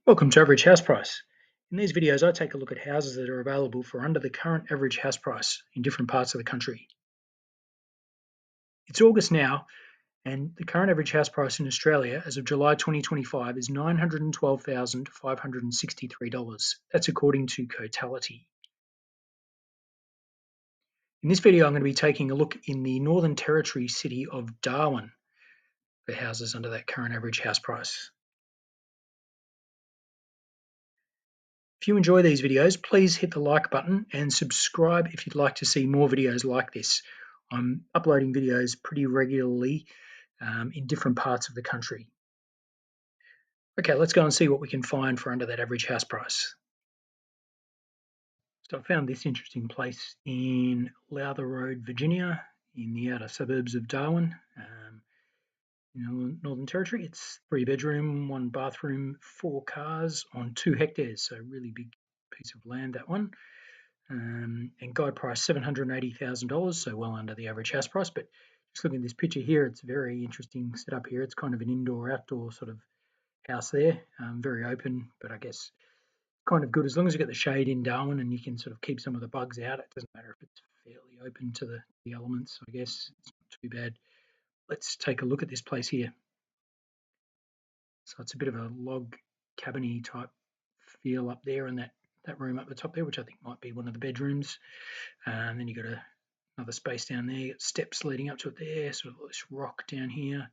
Welcome to Average House Price. In these videos, I take a look at houses that are available for under the current average house price in different parts of the country. It's August now, and the current average house price in Australia as of July 2025 is $912,563. That's according to Cotality. In this video, I'm going to be taking a look in the Northern Territory city of Darwin for houses under that current average house price. If you enjoy these videos, please hit the like button and subscribe if you'd like to see more videos like this. I'm uploading videos pretty regularly in different parts of the country. Okay, let's go and see what we can find for under that average house price. So I found this interesting place in Lowther Road, Virginia, in the outer suburbs of Darwin, Northern Territory. It's 3-bedroom, 1 bathroom, 4 cars on 2 hectares, so really big piece of land, that one. And guide price $780,000, so well under the average house price. But just looking at this picture here, it's very interesting setup here. It's kind of an indoor-outdoor sort of house there, very open, but I guess kind of good as long as you get the shade in Darwin and you can sort of keep some of the bugs out. It doesn't matter if it's fairly open to the elements, I guess. It's not too bad. Let's take a look at this place here. So it's a bit of a log cabin-y type feel up there in that room up the top there, which I think might be one of the bedrooms. And then you've got another space down there, you've got steps leading up to it there, sort of this rock down here.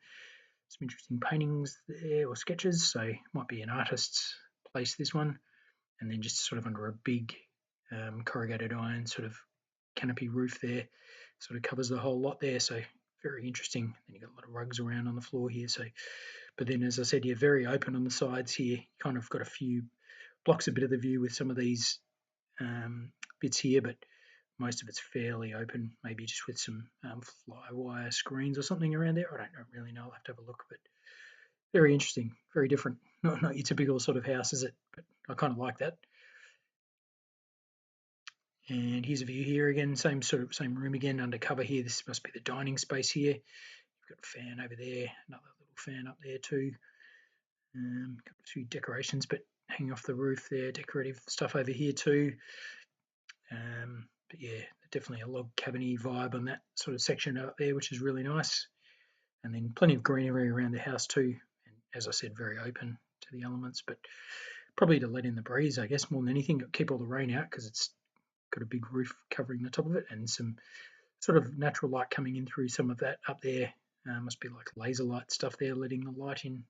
Some interesting paintings there or sketches, so it might be an artist's place, this one. And then just sort of under a big corrugated iron sort of canopy roof there, sort of covers the whole lot there, so very interesting. Then you've got a lot of rugs around on the floor here, so but then as I said, you're very open on the sides here. You kind of got a few blocks a bit of the view with some of these bits here, but most of it's fairly open, maybe just with some fly wire screens or something around there. I don't really know. I'll have to have a look, but very interesting, very different. Not your typical sort of house, is it? But I kind of like that. And here's a view here again, same room again, undercover here. This must be the dining space here. You've got a fan over there, another little fan up there too. Got a few decorations, but hanging off the roof there, decorative stuff over here too. But yeah, definitely a log cabin-y vibe on that sort of section up there, which is really nice. And then plenty of greenery around the house too. And as I said, very open to the elements, but probably to let in the breeze, I guess, more than anything. Keep all the rain out because it's got a big roof covering the top of it and some sort of natural light coming in through some of that up there. Must be like laser light stuff there, letting the light in.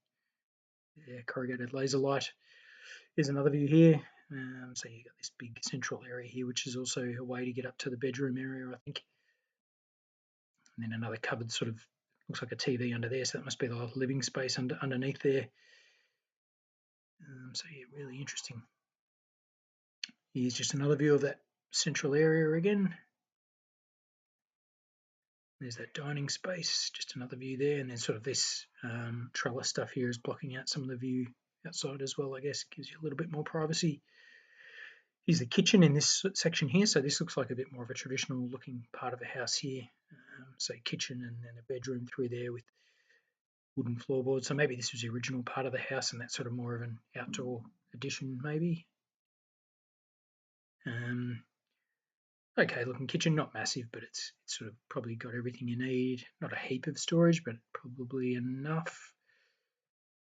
Yeah, corrugated laser light. Here's another view here. So you've got this big central area here, which is also a way to get up to the bedroom area, I think. And then another cupboard sort of looks like a TV under there, so that must be the living space underneath there. So yeah, really interesting. Here's just another view of that central area again. There's that dining space, just another view there, and then sort of this trellis stuff here is blocking out some of the view outside as well, I guess. Gives you a little bit more privacy. Here's the kitchen in this section here, so this looks like a bit more of a traditional looking part of the house here. So kitchen and then a bedroom through there with wooden floorboards. So maybe this was the original part of the house and that's sort of more of an outdoor addition maybe. Okay looking kitchen, not massive, but it's sort of probably got everything you need. Not a heap of storage, but probably enough,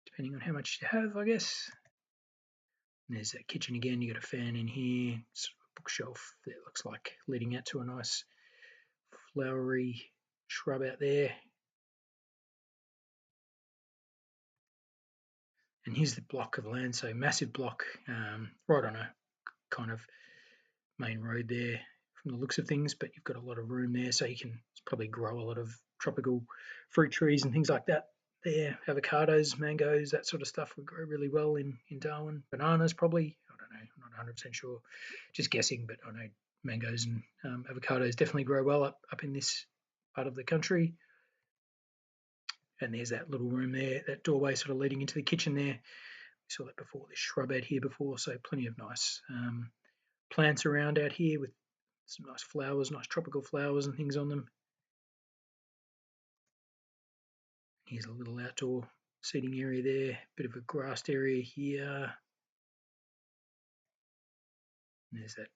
depending on how much you have, I guess. And there's that kitchen again, you got a fan in here, sort of a bookshelf that looks like leading out to a nice flowery shrub out there. And here's the block of land, so massive block, right on a kind of main road there from the looks of things, but you've got a lot of room there, so you can probably grow a lot of tropical fruit trees and things like that there. Avocados, mangoes, that sort of stuff would grow really well in Darwin. Bananas probably, I don't know, I'm not 100% sure, just guessing, but I know mangoes and avocados definitely grow well up in this part of the country. And there's that little room there, that doorway sort of leading into the kitchen there. We saw that before, this shrub out here before, so plenty of nice plants around out here with some nice flowers, nice tropical flowers and things on them. Here's a little outdoor seating area there, bit of a grassed area here. And there's that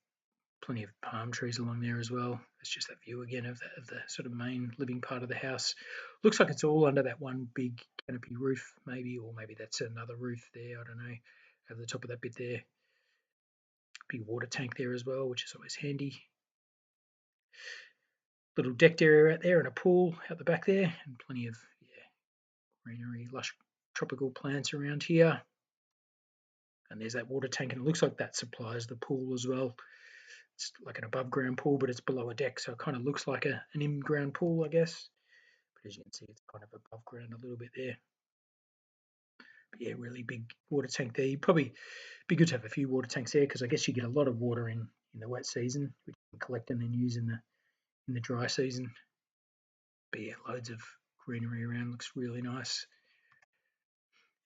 plenty of palm trees along there as well. It's just that view again of the sort of main living part of the house. Looks like it's all under that one big canopy roof, maybe, or maybe that's another roof there. I don't know. Over the top of that bit there, big water tank there as well, which is always handy. Little decked area out there and a pool out the back there, and plenty of greenery, lush tropical plants around here. And there's that water tank, and it looks like that supplies the pool as well. It's like an above ground pool, but it's below a deck, so it kind of looks like an in ground pool, I guess. But as you can see, it's kind of above ground a little bit there. But yeah, really big water tank there. You'd probably be good to have a few water tanks there because I guess you get a lot of water in the wet season, which you can collect and then use in the dry season. But yeah, loads of greenery around. Looks really nice.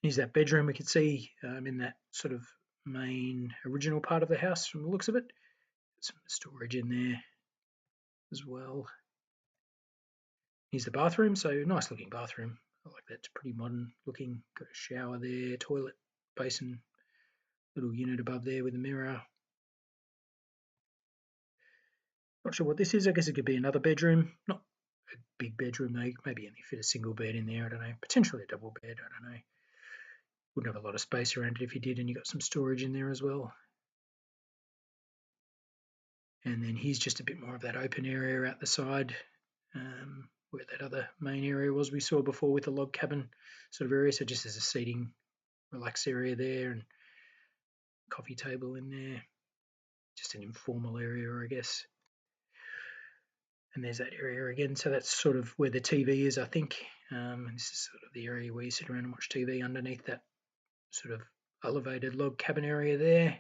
Here's that bedroom we could see in that sort of main original part of the house from the looks of it. Some storage in there as well. Here's the bathroom, so nice looking bathroom. I like that, it's pretty modern looking. Got a shower there, toilet, basin, little unit above there with a mirror. Not sure what this is. I guess it could be another bedroom. Not a big bedroom, maybe only fit a single bed in there. I don't know. Potentially a double bed. I don't know. Wouldn't have a lot of space around it if you did, and you got some storage in there as well. And then here's just a bit more of that open area out the side, where that other main area was we saw before with the log cabin sort of area. So just as a seating, relax area there, and coffee table in there. Just an informal area, I guess. And there's that area again. So that's sort of where the TV is, I think. This is sort of the area where you sit around and watch TV underneath that sort of elevated log cabin area there.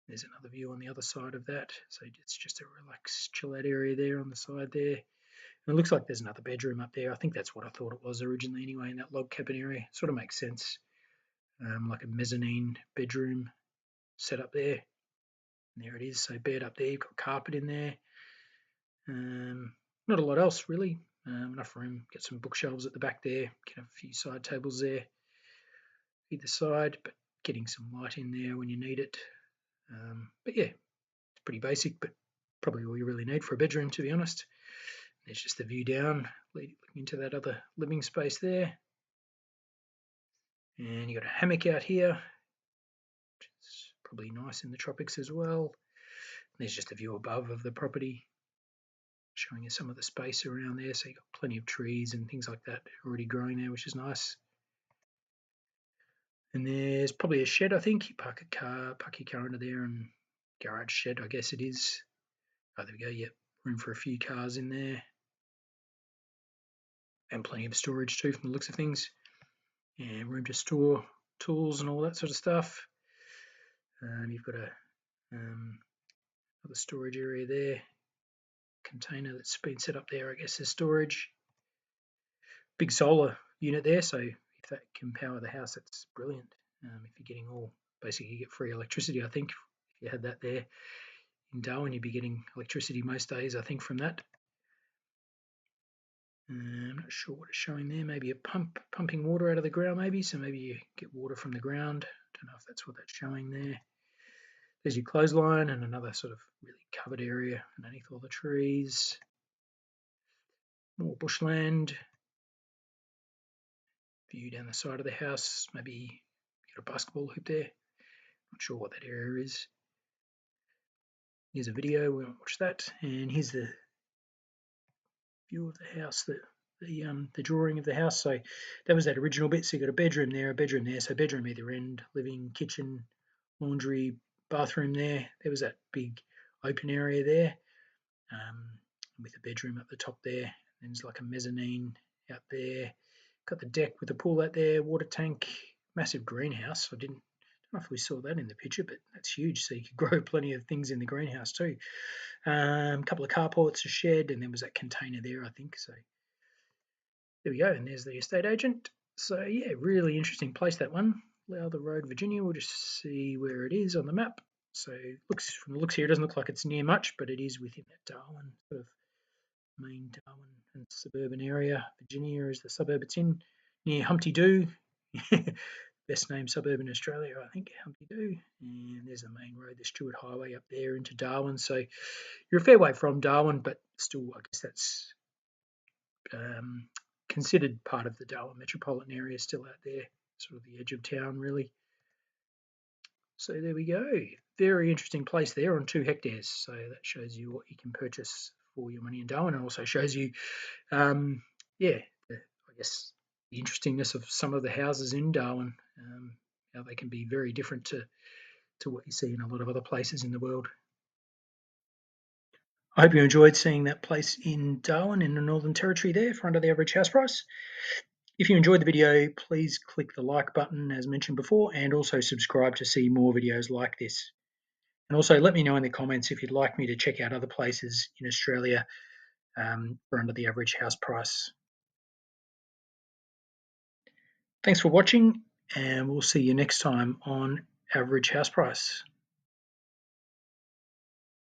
There's another view on the other side of that. So it's just a relaxed, chill out area there on the side there. And it looks like there's another bedroom up there. I think that's what I thought it was originally anyway, in that log cabin area. Sort of makes sense. Like a mezzanine bedroom set up there. And there it is. So bed up there, you've got carpet in there. Not a lot else really. Enough room. Get some bookshelves at the back there. Can have a few side tables there, either side, but getting some light in there when you need it. But yeah, it's pretty basic, but probably all you really need for a bedroom, to be honest. There's just the view down, leading into that other living space there. And you got a hammock out here, which is probably nice in the tropics as well. There's just a view above of the property, showing you some of the space around there. So you've got plenty of trees and things like that already growing there, which is nice. And there's probably a shed, I think. You park your car under there, and garage shed, I guess it is. Oh, there we go. Yep, room for a few cars in there, and plenty of storage too, from the looks of things. And room to store tools and all that sort of stuff. You've got another storage area there. Container that's been set up there, I guess, as storage. Big solar unit there, so if that can power the house, that's brilliant. If you're getting basically you get free electricity, I think. If you had that there in Darwin, you'd be getting electricity most days, I think, from that. I'm not sure what it's showing there. Maybe a pumping water out of the ground, maybe. So maybe you get water from the ground. Don't know if that's what that's showing there. There's your clothesline and another sort of really covered area underneath all the trees. More bushland. View down the side of the house. Maybe you got a basketball hoop there. Not sure what that area is. Here's a video. We won't watch that. And here's the view of the house, the drawing of the house. So that was that original bit. So you got a bedroom there. So bedroom either end, living, kitchen, laundry, bathroom there. There was that big open area there, with a bedroom at the top there. And there's like a mezzanine out there. Got the deck with the pool out there, water tank, massive greenhouse. I don't know if we saw that in the picture, but that's huge. So you could grow plenty of things in the greenhouse too. A couple of carports, a shed, and there was that container there, I think. So there we go. And there's the estate agent. So yeah, really interesting place, that one. Lowther Road, Virginia. We'll just see where it is on the map. So from the looks here, it doesn't look like it's near much, but it is within that Darwin sort of main Darwin and suburban area. Virginia is the suburb it's in, near Humpty Doo. best named suburb in Australia, I think, Humpty-Doo. And there's the main road, the Stewart Highway up there into Darwin. So you're a fair way from Darwin, but still, I guess that's considered part of the Darwin metropolitan area, still out there, sort of the edge of town, really. So there we go. Very interesting place there on 2 hectares. So that shows you what you can purchase for your money in Darwin, and also shows you, I guess, the interestingness of some of the houses in Darwin, how they can be very different to what you see in a lot of other places in the world. I hope you enjoyed seeing that place in Darwin in the Northern Territory there for under the average house price. If you enjoyed the video, please click the like button as mentioned before, and also subscribe to see more videos like this. And also let me know in the comments if you'd like me to check out other places in Australia for under the average house price. Thanks for watching, and we'll see you next time on Average House Price.